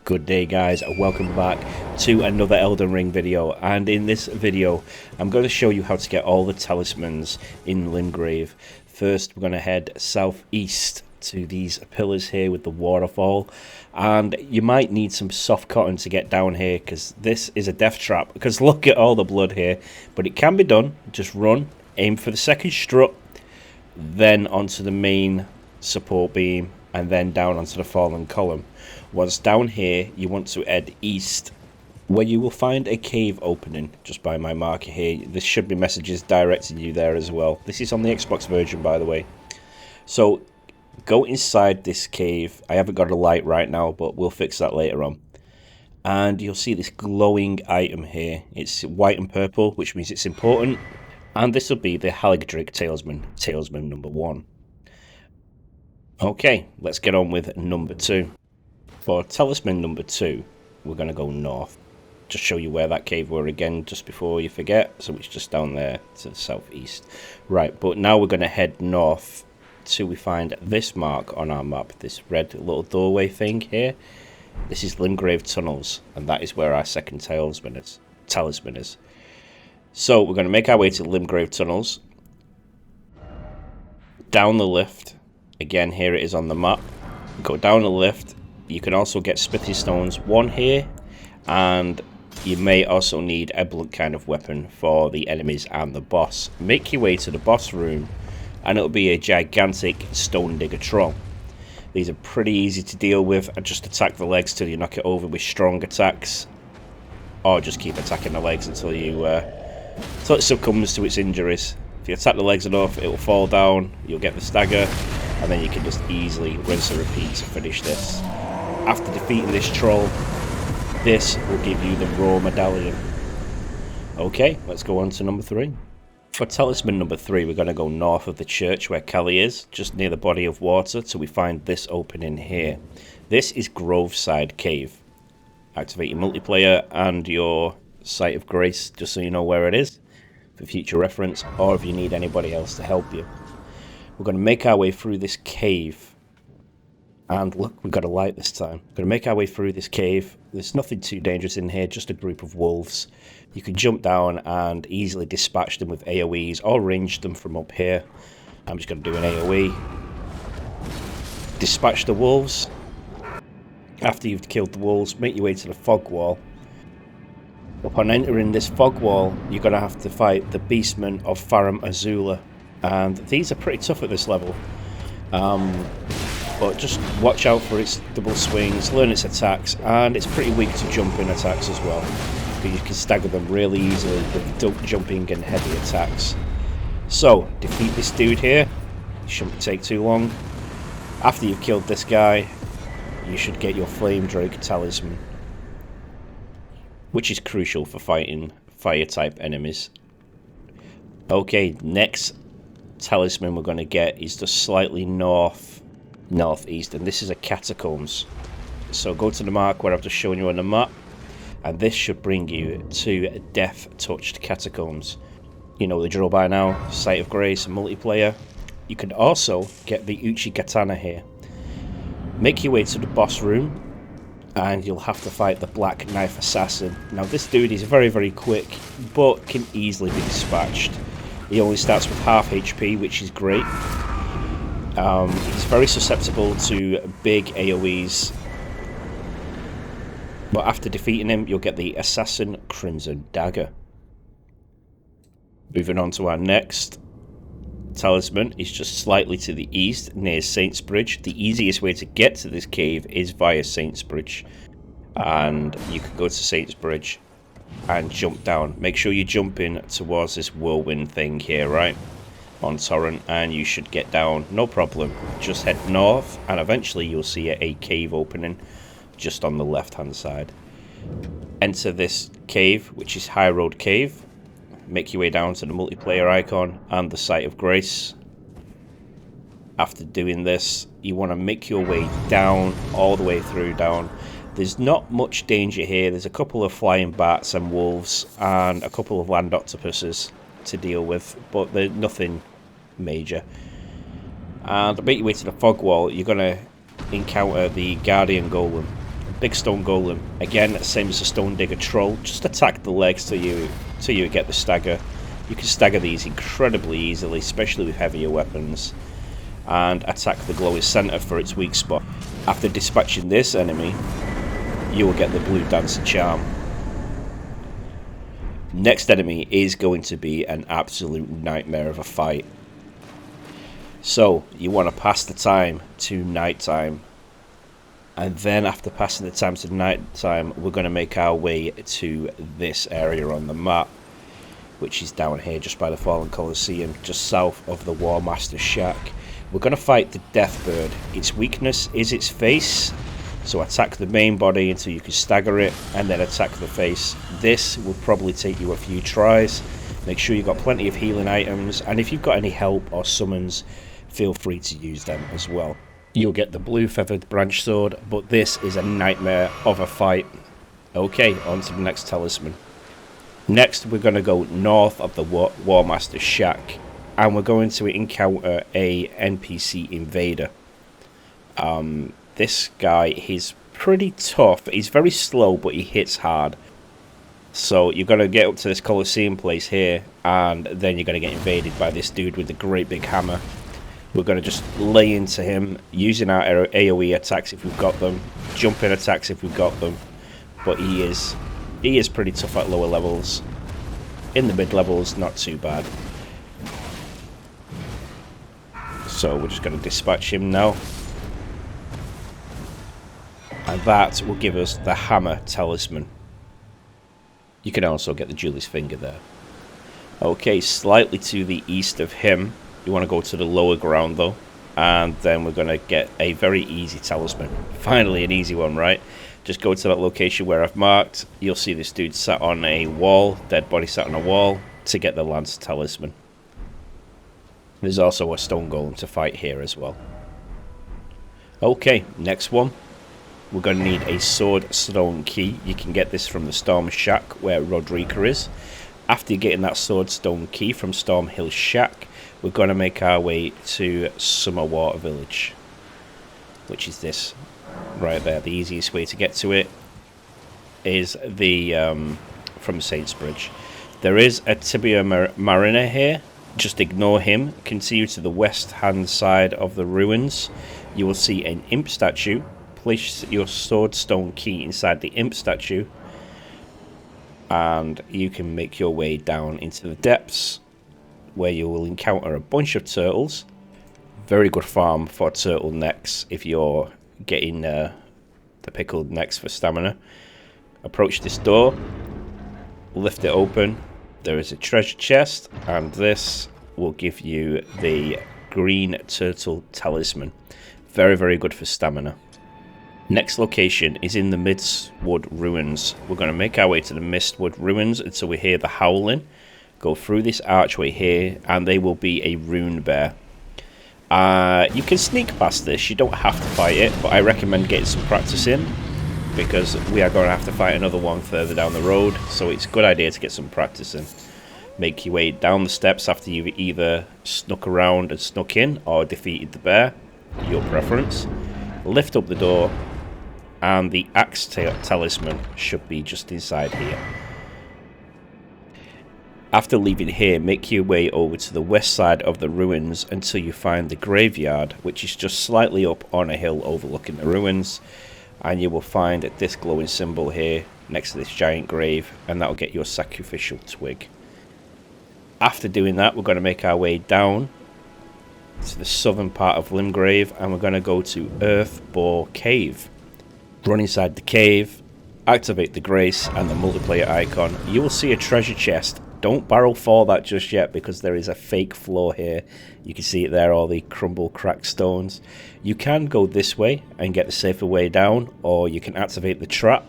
Good day guys, welcome back to another Elden Ring video, and in this video I'm going to show you how to get all the talismans in Limgrave. First we're going to head southeast to these pillars here with the waterfall, and you might need some soft cotton to get down here because this is a death trap, because look at all the blood here, but it can be done. Just run, aim for the second strut, then onto the main support beam, and then down onto the fallen column. Once down here, you want to head east, where you will find a cave opening just by my marker here. There should be messages directing you there as well. This is on the Xbox version, by the way. So go inside this cave. I haven't got a light right now, but we'll fix that later on. And you'll see this glowing item here. It's white and purple, which means it's important. And this will be the Highroad Talisman, Talisman number 1. Okay, let's get on with number 2. For talisman number 2, we're going to go north. Just show you where that cave were again, just before you forget. So it's just down there to the southeast. Right, but now we're going to head north till we find this mark on our map. This red little doorway thing here. This is Limgrave tunnels, and that is where our second talisman is. So we're going to make our way to Limgrave tunnels. Down the lift. Again, here it is on the map. Go down the lift. You can also get smithy stones, 1 here, and you may also need a blunt kind of weapon for the enemies and the boss. Make your way to the boss room, and it'll be a gigantic stone digger troll. These are pretty easy to deal with, and just attack the legs till you knock it over with strong attacks, or just keep attacking the legs until it succumbs to its injuries. If you attack the legs enough, it will fall down, you'll get the stagger, and then you can just easily rinse and repeat to finish this. After defeating this troll, this will give you the raw medallion. Okay, let's go on to number 3. For talisman number 3, we're going to go north of the church where Callie is, just near the body of water, till we find this opening here. This is Groveside Cave. Activate your multiplayer and your Sight of Grace, just so you know where it is, for future reference, or if you need anybody else to help you. We're going to make our way through this cave. And look, we've got a light this time. We're going to make our way through this cave. There's nothing too dangerous in here, just a group of wolves. You can jump down and easily dispatch them with AoEs or range them from up here. I'm just going to do an AoE. Dispatch the wolves. After you've killed the wolves, make your way to the fog wall. Upon entering this fog wall, you're going to have to fight the beastmen of Farum Azula. And these are pretty tough at this level. But just watch out for its double swings, learn its attacks, and it's pretty weak to jumping attacks as well. You can stagger them really easily with jumping and heavy attacks. So, defeat this dude here. Shouldn't take too long. After you've killed this guy, you should get your Flame Drake Talisman, which is crucial for fighting fire-type enemies. Okay, next talisman we're going to get is just slightly northeast, and this is a catacombs. So go to the mark where I've just shown you on the map, and this should bring you to Deathtouched Catacombs. You know the drill by now, Sight of Grace and multiplayer. You can also get the Uchi Katana here. Make your way to the boss room, and you'll have to fight the Black Knife Assassin. Now this dude is very, very quick, but can easily be dispatched. He only starts with half HP, which is great. He's very susceptible to big AoEs. But after defeating him, you'll get the Assassin Crimson Dagger. Moving on to our next talisman, is just slightly to the east, near Saint's Bridge. The easiest way to get to this cave is via Saint's Bridge. And you can go to Saint's Bridge and jump down. Make sure you jump in towards this whirlwind thing here, right? On torrent, and you should get down, no problem. Just head north, and eventually you'll see a cave opening just on the left hand side. Enter this cave, which is Highroad Cave. Make your way down to the multiplayer icon and the Sight of Grace. After doing this, you want to make your way down, all the way through down. There's not much danger here. There's a couple of flying bats and wolves and a couple of land octopuses to deal with, but there's nothing major. And to make your way to the fog wall, you're going to encounter the Guardian Golem. Big stone golem. Again, same as a stone digger troll. Just attack the legs till you get the stagger. You can stagger these incredibly easily, especially with heavier weapons. And attack the glowing center for its weak spot. After dispatching this enemy, you will get the blue dancer charm. Next enemy is going to be an absolute nightmare of a fight. So you want to pass the time to nighttime. And then after passing the time to nighttime, we're going to make our way to this area on the map, which is down here just by the Fallen Colosseum, just south of the War Master's shack. We're going to fight the Deathbird. Its weakness is its face, so attack the main body until you can stagger it, and then attack the face. This will probably take you a few tries. Make sure you've got plenty of healing items, and if you've got any help or summons, feel free to use them as well. You'll get the blue feathered branch sword, but this is a nightmare of a fight. Okay, on to the next talisman. Next, we're going to go north of the War Master's shack, and we're going to encounter a NPC invader. This guy, he's pretty tough. He's very slow, but he hits hard. So you're going to get up to this Colosseum place here, and then you're going to get invaded by this dude with the great big hammer. We're going to just lay into him, using our AoE attacks if we've got them, jump-in attacks if we've got them. But he is pretty tough at lower levels. In the mid-levels, not too bad. So we're just going to dispatch him now. And that will give us the hammer talisman. You can also get the jeweler's finger there. Okay, slightly to the east of him. You want to go to the lower ground though. And then we're going to get a very easy talisman. Finally an easy one, right? Just go to that location where I've marked. You'll see this dude sat on a wall. Dead body sat on a wall to get the lance talisman. There's also a stone golem to fight here as well. Okay, next one. We're going to need a sword stone key. You can get this from the Storm Shack where Rodrika is. After you're getting that sword stone key from Storm Hill Shack, we're going to make our way to Summerwater Village, which is this right there. The easiest way to get to it is from Saints Bridge. There is a Tibia Mariner here. Just ignore him. Continue to the west hand side of the ruins. You will see an imp statue. Place your sword stone key inside the imp statue, and you can make your way down into the depths, where you will encounter a bunch of turtles. Very good farm for turtle necks if you're getting the pickled necks for stamina. Approach this door, lift it open. There is a treasure chest, and this will give you the green turtle talisman. Very, very good for stamina. Next location is in the Mistwood Ruins. We're going to make our way to the Mistwood Ruins until we hear the howling. Go through this archway here, and they will be a rune bear. You can sneak past this. You don't have to fight it, but I recommend getting some practice in, because we are going to have to fight another one further down the road. So it's a good idea to get some practice in. Make your way down the steps after you've either snuck around and snuck in or defeated the bear. Your preference. Lift up the door, and the axe talisman should be just inside here. After leaving here, make your way over to the west side of the ruins until you find the graveyard, which is just slightly up on a hill overlooking the ruins, and you will find this glowing symbol here next to this giant grave, and that will get your sacrificial twig. After doing that, we're going to make our way down to the southern part of Limgrave, and we're going to go to Earthbore Cave. Run inside the cave, activate the grace and the multiplayer icon. You will see a treasure chest. Don't barrel for that just yet, because there is a fake floor here. You can see it there, all the crumble cracked stones. You can go this way and get the safer way down, or you can activate the trap,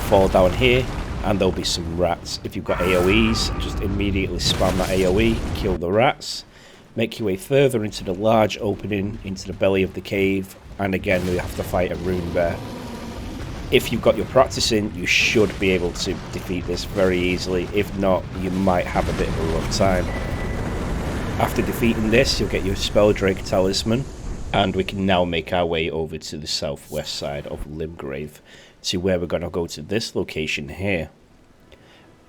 fall down here, and there'll be some rats. If you've got AoEs, just immediately spam that AoE, kill the rats. Make your way further into the large opening into the belly of the cave, and again we have to fight a rune bear. If you've got your practice in, you should be able to defeat this very easily. If not, you might have a bit of a rough time. After defeating this, you'll get your Spelldrake talisman, And we can now make our way over to the southwest side of Limgrave, to where we're going to go to this location here.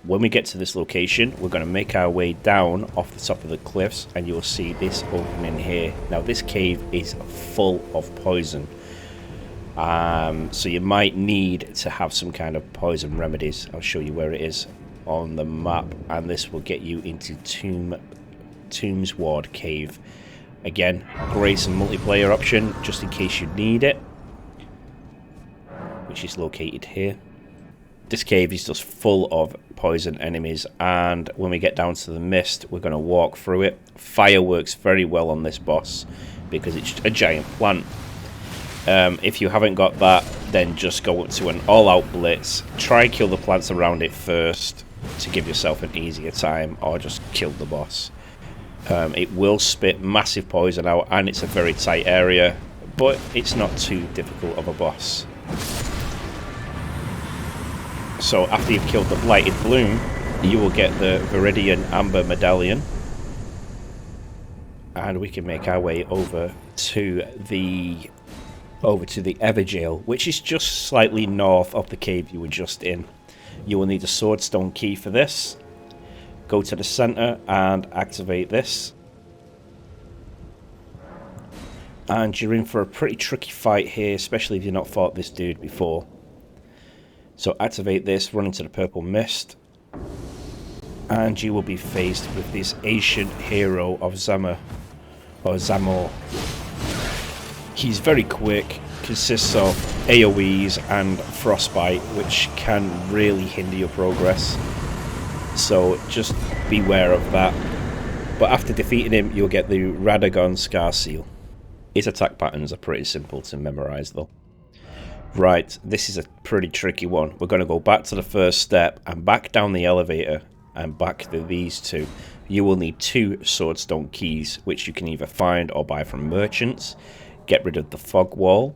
When we get to this location, we're going to make our way down off the top of the cliffs, and you'll see this opening here. Now this cave is full of poison, so you might need to have some kind of poison remedies. I'll show you where it is on the map, and this will get you into Tombsward Cave. Again, great some multiplayer option just in case you need it, which is located here. This cave is just full of poison enemies, and when we get down to the mist, we're going to walk through it. Fire works very well on this boss because it's a giant plant. If you haven't got that, then just go to an all-out blitz. Try and kill the plants around it first to give yourself an easier time, or just kill the boss. It will spit massive poison out, and it's a very tight area, but it's not too difficult of a boss. So after you've killed the Blighted Bloom, you will get the Viridian Amber Medallion, and we can make our way over to the Everjail, which is just slightly north of the cave you were just in. You will need a Swordstone key for this. Go to the center and activate this, and you're in for a pretty tricky fight here, especially if you've not fought this dude before. So activate this, run into the purple mist, and you will be faced with this ancient hero of Zamor. He's very quick, consists of AoEs and frostbite, which can really hinder your progress. So just beware of that. But after defeating him, you'll get the Radagon Scar Seal. His attack patterns are pretty simple to memorize though. Right, this is a pretty tricky one. We're going to go back to the first step and back down the elevator and back to these two. You will need 2 Swordstone keys, which you can either find or buy from merchants. Get rid of the fog wall.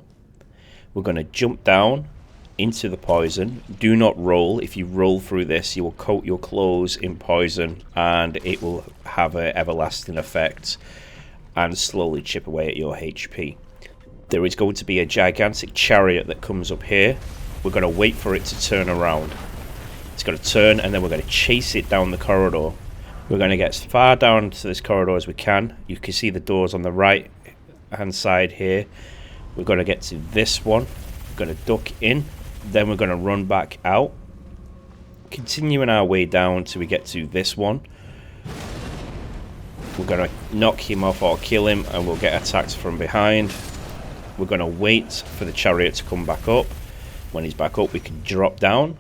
We're going to jump down into the poison. Do not roll. If you roll through this, you will coat your clothes in poison, and it will have an everlasting effect and slowly chip away at your HP. There is going to be a gigantic chariot that comes up here. We're going to wait for it to turn around. It's going to turn, and then we're going to chase it down the corridor. We're going to get as far down to this corridor as we can. You can see the doors on the right hand side here. We're going to get to this one. We're going to duck in. Then we're going to run back out, continuing our way down till we get to this one. We're going to knock him off or kill him, and we'll get attacked from behind. We're going to wait for the chariot to come back up. When he's back up, we can drop down.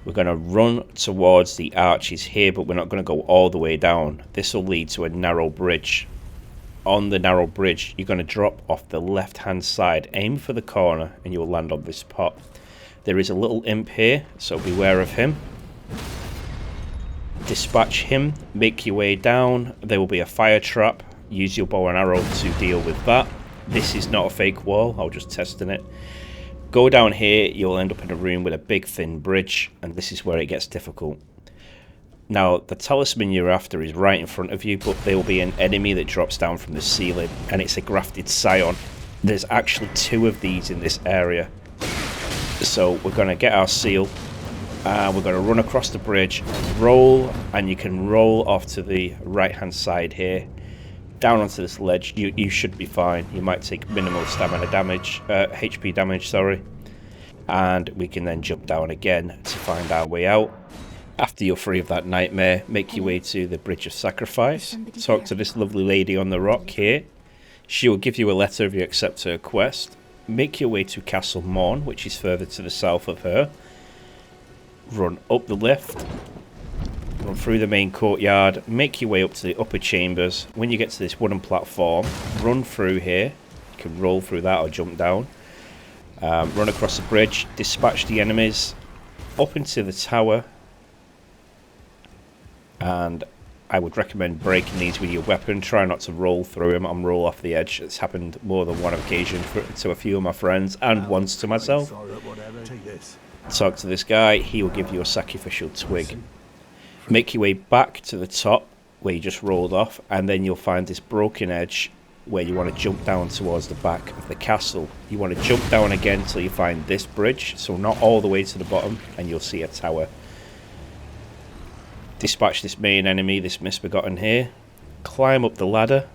We're going to run towards the arches here, but we're not going to go all the way down. This will lead to a narrow bridge. On the narrow bridge, you're going to drop off the left hand side, aim for the corner, and you'll land on this pot. There is a little imp here, so beware of him. Dispatch him, make your way down. There will be a fire trap. Use your bow and arrow to deal with that. This is not a fake wall, I was just testing it. Go down here, you'll end up in a room with a big thin bridge, and this is where it gets difficult. Now, the talisman you're after is right in front of you, but there will be an enemy that drops down from the ceiling, and it's a grafted scion. There's actually 2 of these in this area. So we're going to get our seal, and we're going to run across the bridge, roll, and you can roll off to the right-hand side here. Down onto this ledge, you should be fine. You might take minimal stamina damage, HP damage, sorry. And we can then jump down again to find our way out. After you're free of that nightmare, make your way to the Bridge of Sacrifice. Talk to this lovely lady on the rock here. She will give you a letter if you accept her quest. Make your way to Castle Morn, which is further to the south of her. Run up the lift. Run through the main courtyard. Make your way up to the upper chambers. When you get to this wooden platform, run through here. You can roll through that or jump down. Run across the bridge. Dispatch the enemies. Up into the tower. And I would recommend breaking these with your weapon. Try not to roll through them and roll off the edge. It's happened more than one occasion to a few of my friends, and once to myself. Talk to this guy. He will give you a sacrificial twig. Make your way back to the top where you just rolled off, and then you'll find this broken edge where you want to jump down towards the back of the castle. You want to jump down again until you find this bridge, so not all the way to the bottom, and you'll see a tower. Dispatch this main enemy, this misbegotten here. Climb up the ladder,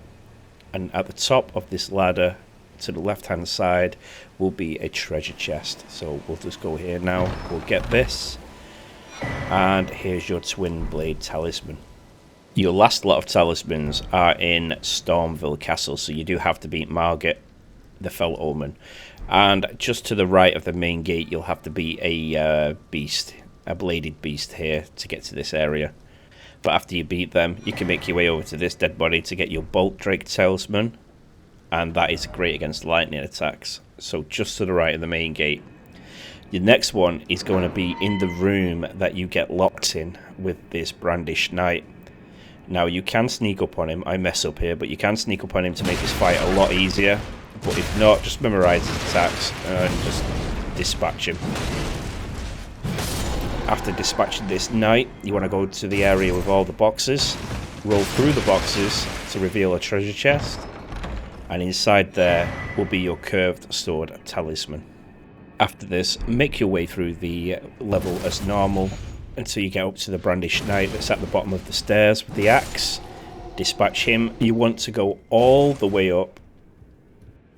and at the top of this ladder to the left hand side will be a treasure chest. So we'll just go here now, we'll get this, and here's your twin blade talisman. Your last lot of talismans are in Stormville Castle, so you do have to beat Margit, the Fell Omen. And just to the right of the main gate, you'll have to beat a beast, a bladed beast here to get to this area. But after you beat them, you can make your way over to this dead body to get your Bolt Drake talisman, and that is great against lightning attacks. So just to the right of the main gate. Your next one is going to be in the room that you get locked in with this Brandished Knight. Now you can sneak up on him, I mess up here, but you can sneak up on him to make this fight a lot easier. But if not, just memorize his attacks and just dispatch him. After dispatching this knight, you want to go to the area with all the boxes, roll through the boxes to reveal a treasure chest, and inside there will be your curved sword talisman. After this, make your way through the level as normal until you get up to the Brandished Knight that's at the bottom of the stairs with the axe. Dispatch him. You want to go all the way up,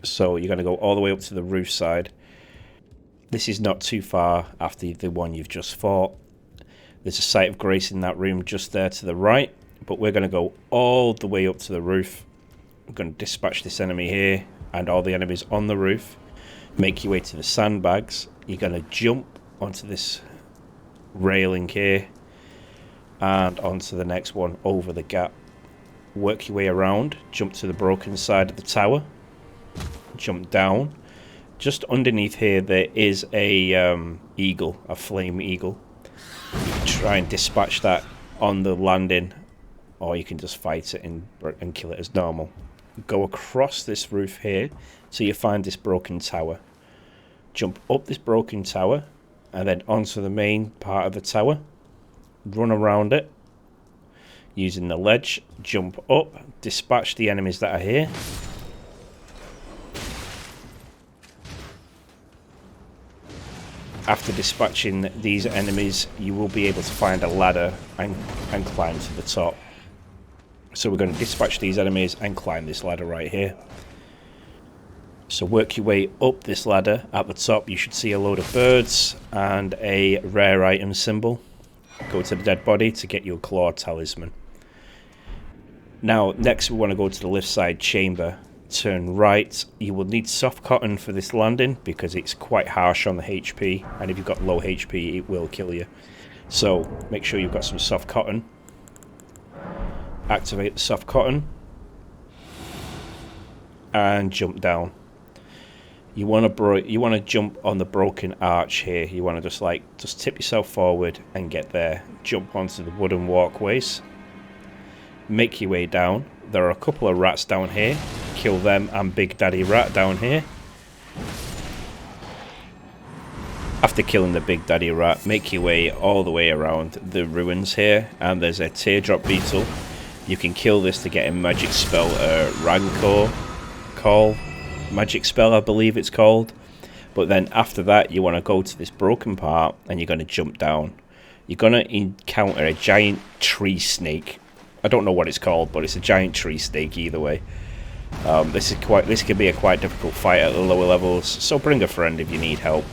so you're going to go all the way up to the roof side. This is not too far after the one you've just fought. There's a site of grace in that room just there to the right, but we're going to go all the way up to the roof. I'm going to dispatch this enemy here and all the enemies on the roof. Make your way to the sandbags. You're going to jump onto this railing here and onto the next one over the gap. Work your way around, jump to the broken side of the tower, jump down. Just underneath here there is a eagle, a flame eagle. Try and dispatch that on the landing, or you can just fight it and kill it as normal. Go across this roof here till you find this broken tower. Jump up this broken tower and then onto the main part of the tower. Run around it using the ledge. Jump up, dispatch the enemies that are here. After dispatching these enemies, you will be able to find a ladder and climb to the top. So we're going to dispatch these enemies and climb this ladder right here. So work your way up this ladder. At the top you should see a load of birds and a rare item symbol. Go to the dead body to get your claw talisman. Now next we want to go to the lift side chamber. Turn right. You will need soft cotton for this landing because it's quite harsh on the HP, and if you've got low HP it will kill you. So make sure you've got some soft cotton. Activate the soft cotton and jump down. You want to jump on the broken arch here. You want to just tip yourself forward and get there. Jump onto the wooden walkways. Make your way down. There are a couple of rats down here. Kill them and Big Daddy Rat down here. After killing the Big Daddy Rat, make your way all the way around the ruins here, and there's a teardrop beetle. You can kill this to get a magic spell, Rancor Call. Magic spell, I believe it's called. But then after that, you want to go to this broken part and you're going to jump down. You're going to encounter a giant tree snake. I don't know what it's called, but it's a giant tree snake either way. This can be a quite difficult fight at the lower levels, so bring a friend if you need help.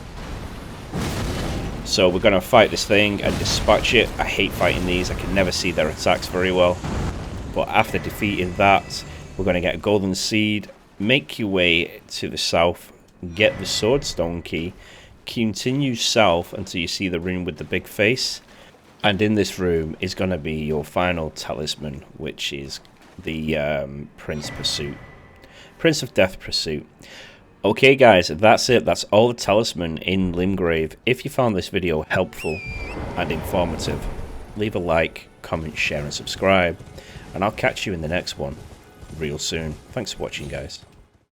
So we're going to fight this thing and dispatch it. I hate fighting these, I can never see their attacks very well. But after defeating that, we're going to get a golden seed. Make your way to the south, get the swordstone key, continue south until you see the room with the big face. And in this room is going to be your final talisman, which is the Prince of Death Pursuit. Okay guys, that's it. That's all the talisman in Limgrave. If you found this video helpful and informative, leave a like, comment, share and subscribe. And I'll catch you in the next one real soon. Thanks for watching guys.